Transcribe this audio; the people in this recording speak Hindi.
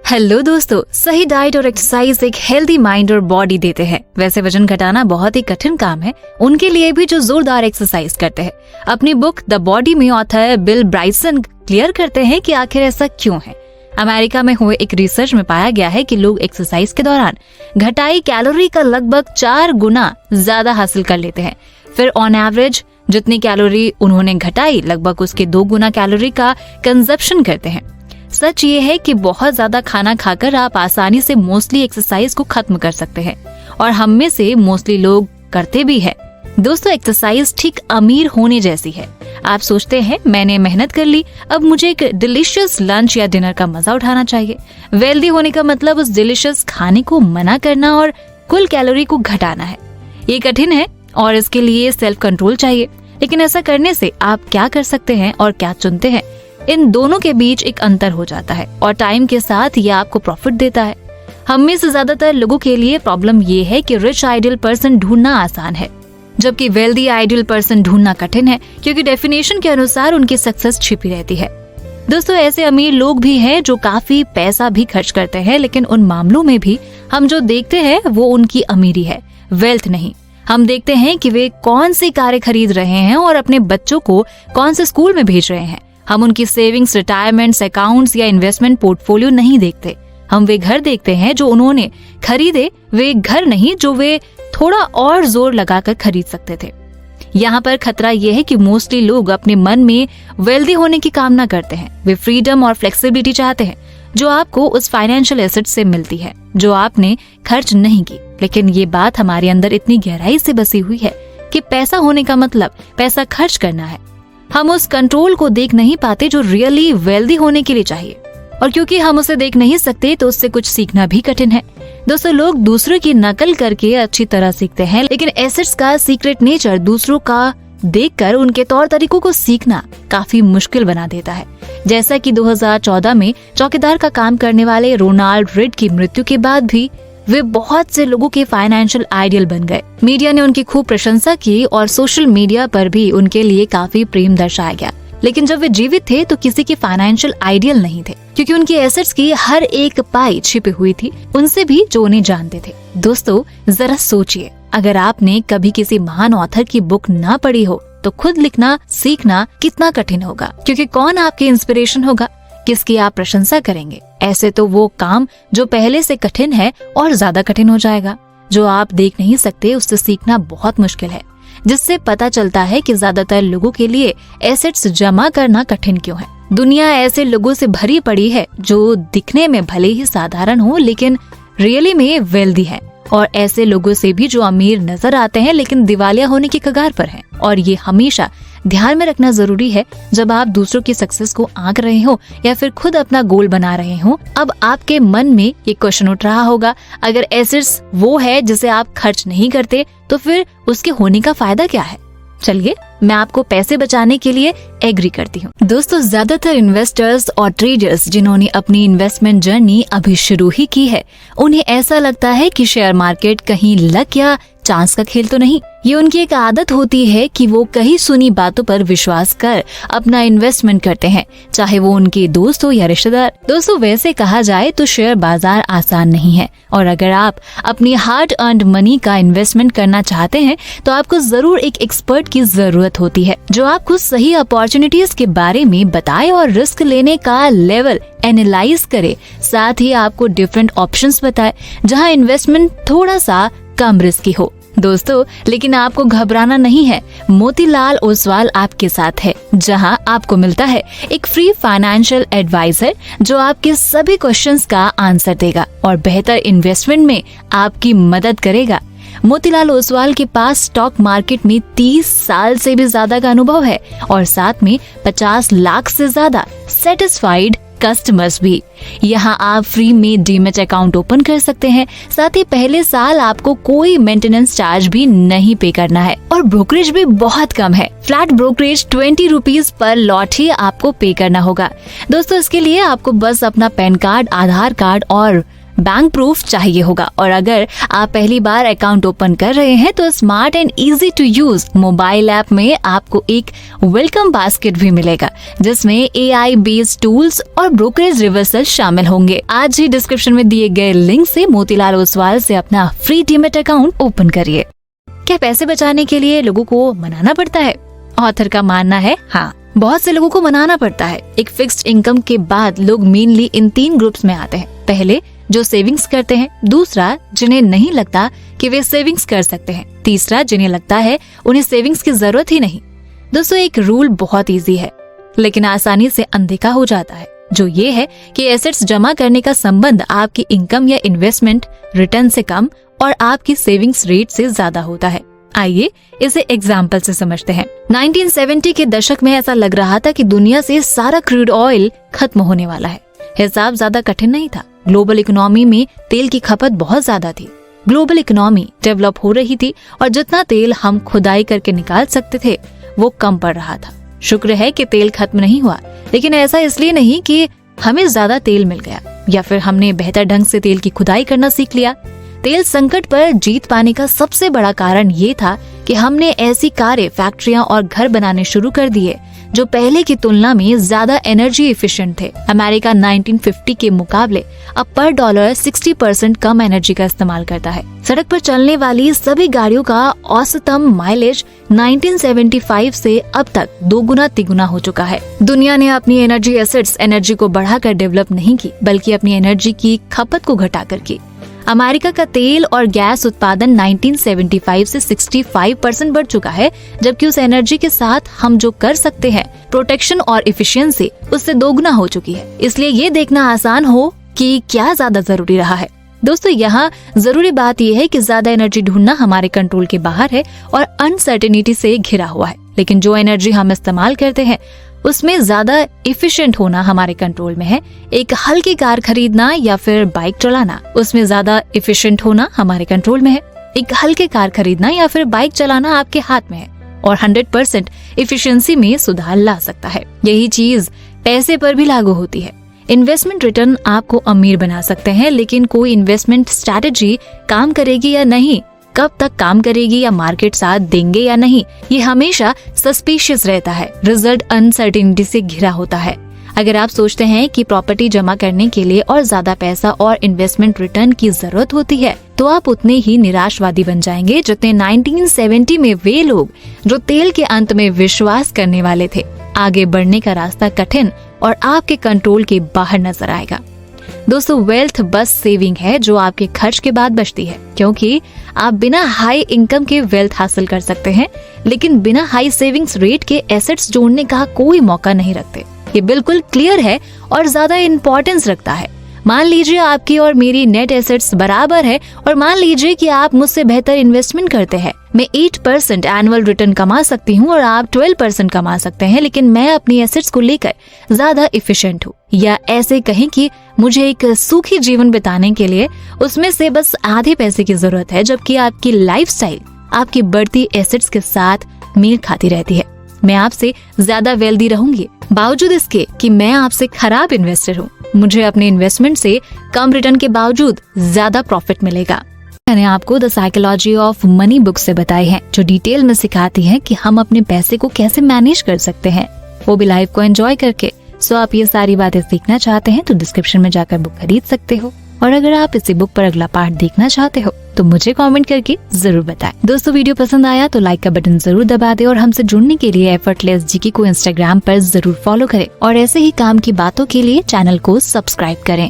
हेलो दोस्तों, सही डाइट और एक्सरसाइज एक हेल्दी माइंड और बॉडी देते हैं। वैसे वजन घटाना बहुत ही कठिन काम है उनके लिए भी जो जोरदार एक्सरसाइज करते हैं। अपनी बुक द बॉडी में ऑथर बिल ब्राइसन क्लियर करते हैं कि आखिर ऐसा क्यों है। अमेरिका में हुए एक रिसर्च में पाया गया है कि लोग एक्सरसाइज के दौरान घटाई कैलोरी का लगभग 4 गुना ज्यादा हासिल कर लेते हैं। फिर ऑन एवरेज जितनी कैलोरी उन्होंने घटाई लगभग उसके 2 गुना कैलोरी का कंजप्शन करते हैं। सच ये है कि बहुत ज्यादा खाना खाकर आप आसानी से मोस्टली एक्सरसाइज को खत्म कर सकते हैं और हम में से मोस्टली लोग करते भी हैं। दोस्तों, एक्सरसाइज ठीक अमीर होने जैसी है। आप सोचते हैं मैंने मेहनत कर ली, अब मुझे एक डिलीशियस लंच या डिनर का मजा उठाना चाहिए। वेल्दी होने का मतलब उस डिलीशियस खाने को मना करना और कुल कैलोरी को घटाना है। ये कठिन है और इसके लिए सेल्फ कंट्रोल चाहिए। लेकिन ऐसा करने से आप क्या कर सकते हैं और क्या चुनते हैं, इन दोनों के बीच एक अंतर हो जाता है और टाइम के साथ ये आपको प्रॉफिट देता है। हम में से ज्यादातर लोगों के लिए प्रॉब्लम ये है कि रिच आइडियल पर्सन ढूंढना आसान है, जबकि वेल्दी आइडियल पर्सन ढूंढना कठिन है, क्योंकि डेफिनेशन के अनुसार उनकी सक्सेस छिपी रहती है। दोस्तों, ऐसे अमीर लोग भी हैं जो काफी पैसा भी खर्च करते हैं, लेकिन उन मामलों में भी हम जो देखते हैं वो उनकी अमीरी है, वेल्थ नहीं। हम देखते हैं कि वे कौन सी कारें खरीद रहे हैं और अपने बच्चों को कौन से स्कूल में भेज रहे हैं। हम उनकी सेविंग्स, रिटायरमेंट्स, अकाउंट्स या इन्वेस्टमेंट पोर्टफोलियो नहीं देखते। हम वे घर देखते हैं जो उन्होंने खरीदे, वे घर नहीं जो वे थोड़ा और जोर लगाकर खरीद सकते थे। यहाँ पर खतरा यह है कि मोस्टली लोग अपने मन में वेल्दी होने की कामना करते हैं। वे फ्रीडम और फ्लेक्सिबिलिटी चाहते हैं जो आपको उस फाइनेंशियल एसेट से मिलती है जो आपने खर्च नहीं की। लेकिन ये बात हमारे अंदर इतनी गहराई से बसी हुई है कि पैसा होने का मतलब पैसा खर्च करना है। हम उस कंट्रोल को देख नहीं पाते जो रियली वेल्दी होने के लिए चाहिए, और क्योंकि हम उसे देख नहीं सकते तो उससे कुछ सीखना भी कठिन है। दोस्तों, लोग दूसरों की नकल करके अच्छी तरह सीखते हैं, लेकिन एसेट्स का सीक्रेट नेचर दूसरों का देखकर उनके तौर तरीकों को सीखना काफी मुश्किल बना देता है। जैसा कि 2014 में चौकीदार का काम करने वाले रोनाल्ड रीड की मृत्यु के बाद भी वे बहुत से लोगों के फाइनेंशियल आइडियल बन गए। मीडिया ने उनकी खूब प्रशंसा की और सोशल मीडिया पर भी उनके लिए काफी प्रेम दर्शाया गया। लेकिन जब वे जीवित थे तो किसी के फाइनेंशियल आइडियल नहीं थे, क्योंकि उनकी एसेट्स की हर एक पाई छिपी हुई थी उनसे भी जो उन्हें जानते थे। दोस्तों, जरा सोचिए, अगर आपने कभी किसी महान ऑथर की बुक ना पढ़ी हो तो खुद लिखना सीखना कितना कठिन होगा, क्योंकि कौन आपके इंस्पिरेशन होगा, किसकी आप प्रशंसा करेंगे। ऐसे तो वो काम जो पहले से कठिन है और ज्यादा कठिन हो जाएगा। जो आप देख नहीं सकते उससे सीखना बहुत मुश्किल है, जिससे पता चलता है कि ज्यादातर लोगों के लिए एसेट्स जमा करना कठिन क्यों है। दुनिया ऐसे लोगों से भरी पड़ी है जो दिखने में भले ही साधारण हो लेकिन रियली में वेल्दी है, और ऐसे लोगों से भी जो अमीर नजर आते हैं लेकिन दिवालिया होने की कगार पर हैं। और ये हमेशा ध्यान में रखना जरूरी है जब आप दूसरों की सक्सेस को आंक रहे हो या फिर खुद अपना गोल बना रहे हो। अब आपके मन में ये क्वेश्चन उठ रहा होगा, अगर एसेट्स वो है जिसे आप खर्च नहीं करते तो फिर उसके होने का फायदा क्या है? चलिए मैं आपको पैसे बचाने के लिए एग्री करती हूँ। दोस्तों, ज्यादातर इन्वेस्टर्स और ट्रेडर्स जिन्होंने अपनी इन्वेस्टमेंट जर्नी अभी शुरू ही की है, उन्हें ऐसा लगता है कि शेयर मार्केट कहीं लक या चांस का खेल तो नहीं। ये उनकी एक आदत होती है कि वो कहीं सुनी बातों पर विश्वास कर अपना इन्वेस्टमेंट करते हैं, चाहे वो उनके दोस्त हो या रिश्तेदार। दोस्तों, वैसे कहा जाए तो शेयर बाजार आसान नहीं है, और अगर आप अपनी हार्ड अर्न्ड मनी का इन्वेस्टमेंट करना चाहते हैं तो आपको जरूर एक एक्सपर्ट की जरूरत होती है जो आपको सही अपॉर्चुनिटीज के बारे में बताए और रिस्क लेने का लेवल एनालाइज करे, साथ ही आपको डिफरेंट ऑप्शंस बताए जहां इन्वेस्टमेंट थोड़ा सा कम रिस्की हो। दोस्तों, लेकिन आपको घबराना नहीं है, मोतीलाल ओसवाल आपके साथ है, जहां आपको मिलता है एक फ्री फाइनेंशियल एडवाइजर जो आपके सभी क्वेश्चंस का आंसर देगा और बेहतर इन्वेस्टमेंट में आपकी मदद करेगा। मोतीलाल ओसवाल के पास स्टॉक मार्केट में 30 साल से भी ज्यादा का अनुभव है और साथ में 50 लाख से ज्यादा सेटिस्फाइड कस्टमर्स भी। यहाँ आप फ्री में डीमैट अकाउंट ओपन कर सकते हैं, साथ ही पहले साल आपको कोई मेंटेनेंस चार्ज भी नहीं पे करना है और ब्रोकरेज भी बहुत कम है। Flat brokerage 20 rupees per lot ही आपको पे करना होगा। दोस्तों, इसके लिए आपको बस अपना पैन कार्ड, आधार कार्ड और बैंक प्रूफ चाहिए होगा। और अगर आप पहली बार अकाउंट ओपन कर रहे हैं तो smart and easy to use mobile app में आपको एक वेलकम बास्केट भी मिलेगा, जिसमें AI बेस्ड टूल्स और ब्रोकरेज रिवर्सल शामिल होंगे। आज ही डिस्क्रिप्शन में दिए गए लिंक से मोतीलाल ओसवाल से अपना फ्री डीमैट अकाउंट ओपन करिए। क्या पैसे बचाने के लिए लोगों को मनाना पड़ता है? ऑथर का मानना है हाँ, बहुत से लोगों को मनाना पड़ता है। एक फिक्स्ड इनकम के बाद लोग मेनली इन 3 ग्रुप्स में आते हैं। पहले जो सेविंग्स करते हैं, दूसरा जिन्हें नहीं लगता कि वे सेविंग्स कर सकते हैं, तीसरा जिन्हें लगता है उन्हें सेविंग्स की जरूरत ही नहीं। दोस्तों, एक रूल बहुत इजी है लेकिन आसानी से अनदेखा हो जाता है, जो ये है कि एसेट्स जमा करने का संबंध आपकी इनकम या इन्वेस्टमेंट रिटर्न से कम और आपकी सेविंग्स रेट से ज्यादा होता है। आइए इसे एग्जाम्पल से समझते हैं। 1970 के दशक में ऐसा लग रहा था कि दुनिया से सारा क्रूड ऑयल खत्म होने वाला है। हिसाब ज्यादा कठिन नहीं था। ग्लोबल इकोनॉमी में तेल की खपत बहुत ज्यादा थी। ग्लोबल इकोनॉमी डेवलप हो रही थी और जितना तेल हम खुदाई करके निकाल सकते थे वो कम पड़ रहा था। शुक्र है कि तेल खत्म नहीं हुआ, लेकिन ऐसा इसलिए नहीं कि हमें ज्यादा तेल मिल गया या फिर हमने बेहतर ढंग से तेल की खुदाई करना सीख लिया। तेल संकट पर जीत पाने का सबसे बड़ा कारण ये था कि हमने ऐसी कारें, फैक्ट्रियां और घर बनाने शुरू कर दिए जो पहले की तुलना में ज्यादा एनर्जी एफिशिएंट थे। अमेरिका 1950 के मुकाबले अब पर डॉलर 60% कम एनर्जी का इस्तेमाल करता है। सड़क पर चलने वाली सभी गाड़ियों का औसतम माइलेज 1975 से अब तक 2 गुना 3 गुना हो चुका है। दुनिया ने अपनी एनर्जी एसेट्स एनर्जी को बढ़ाकर डेवलप नहीं की, बल्कि अपनी एनर्जी की खपत को घटाकर की। अमेरिका का तेल और गैस उत्पादन 1975 से 65% बढ़ चुका है, जबकि उस एनर्जी के साथ हम जो कर सकते हैं, प्रोटेक्शन और इफिशियंसी, उससे 2 गुना हो चुकी है। इसलिए ये देखना आसान हो कि क्या ज्यादा जरूरी रहा है। दोस्तों, यहाँ जरूरी बात यह है कि ज्यादा एनर्जी ढूंढना हमारे कंट्रोल के बाहर है और अनसर्टेनिटी से घिरा हुआ है। लेकिन जो एनर्जी हम इस्तेमाल करते हैं उसमें ज्यादा एफिशिएंट होना हमारे कंट्रोल में है। एक हल्की कार खरीदना या फिर बाइक चलाना, उसमें ज्यादा एफिशिएंट होना हमारे कंट्रोल में है। एक हल्के कार खरीदना या फिर बाइक चलाना आपके हाथ में है और 100% एफिशिएंसी में सुधार ला सकता है। यही चीज पैसे पर भी लागू होती है। इन्वेस्टमेंट रिटर्न आपको अमीर बना सकते हैं, लेकिन कोई इन्वेस्टमेंट स्ट्रैटेजी काम करेगी या नहीं, कब तक काम करेगी या मार्केट साथ देंगे या नहीं, ये हमेशा सस्पिशियस रहता है। रिजल्ट अनसर्टेनिटी से घिरा होता है। अगर आप सोचते हैं कि प्रॉपर्टी जमा करने के लिए और ज्यादा पैसा और इन्वेस्टमेंट रिटर्न की जरूरत होती है, तो आप उतने ही निराशवादी बन जाएंगे जितने 1970 में वे लोग जो तेल के अंत में विश्वास करने वाले थे। आगे बढ़ने का रास्ता कठिन और आपके कंट्रोल के बाहर नजर आएगा। दोस्तों, वेल्थ बस सेविंग है जो आपके खर्च के बाद बचती है, क्योंकि आप बिना हाई इनकम के वेल्थ हासिल कर सकते हैं, लेकिन बिना हाई सेविंग्स रेट के एसेट्स जोड़ने का कोई मौका नहीं रखते। ये बिल्कुल क्लियर है और ज्यादा इम्पोर्टेंस रखता है। मान लीजिए आपकी और मेरी नेट एसेट्स बराबर है और मान लीजिए कि आप मुझसे बेहतर इन्वेस्टमेंट करते हैं। मैं 8% एनुअल रिटर्न कमा सकती हूँ और आप 12% कमा सकते हैं, लेकिन मैं अपनी एसेट्स को लेकर ज्यादा एफिशिएंट हूँ। या ऐसे कहें कि मुझे एक सुखी जीवन बिताने के लिए उसमें से बस आधे पैसे की जरूरत है, जबकि आपकी लाइफस्टाइल आपकी बढ़ती एसेट्स के साथ मेल खाती रहती है। मैं आपसे ज्यादा वेल्दी रहूंगी, बावजूद इसके कि मैं आपसे खराब इन्वेस्टर हूँ। मुझे अपने इन्वेस्टमेंट से कम रिटर्न के बावजूद ज्यादा प्रॉफिट मिलेगा। मैंने आपको the psychology of money book से बताई है, जो डिटेल में सिखाती है कि हम अपने पैसे को कैसे मैनेज कर सकते हैं, वो भी लाइफ को एंजॉय करके। सो आप ये सारी बातें सीखना चाहते हैं तो डिस्क्रिप्शन में जाकर बुक खरीद सकते हो। और अगर आप इसी बुक पर अगला पार्ट देखना चाहते हो तो मुझे कमेंट करके जरूर बताएं। दोस्तों, वीडियो पसंद आया तो लाइक का बटन जरूर दबा दें और हमसे जुड़ने के लिए एफर्टलेस जीके को इंस्टाग्राम पर जरूर फॉलो करें और ऐसे ही काम की बातों के लिए चैनल को सब्सक्राइब करें।